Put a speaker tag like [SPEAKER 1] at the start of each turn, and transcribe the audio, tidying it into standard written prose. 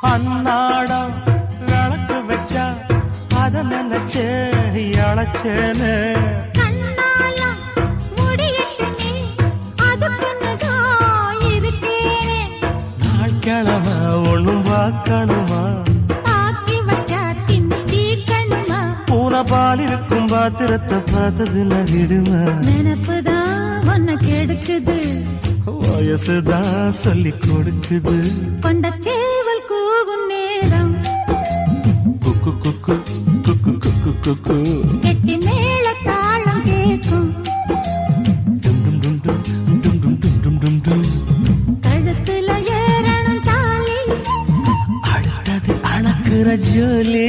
[SPEAKER 1] அன்னாடம் விளக்கு வச்சா அத நினைச்சு அழைச்சேன்னு நாள் கிழமை ஒண்ணும் பார்க்கணுமா பூனை பால் இருக்கும் பாத்திரத்தை பார்த்தது நகிடுமா
[SPEAKER 2] நினப்புதான் ஒன்ன கெடுக்குது
[SPEAKER 1] வயசுதான் சொல்லி கொடுக்குது
[SPEAKER 2] கொண்ட சேவல் கூவும் நேரம்
[SPEAKER 1] குக்கு குக்கு குக்கு குக்கு குக்கு
[SPEAKER 2] கெட்டி மேல தாளம் கேட்கும் கழுத்துல ஏறணும் தாலி
[SPEAKER 1] அடுத்தது அணக்குற ஜோலி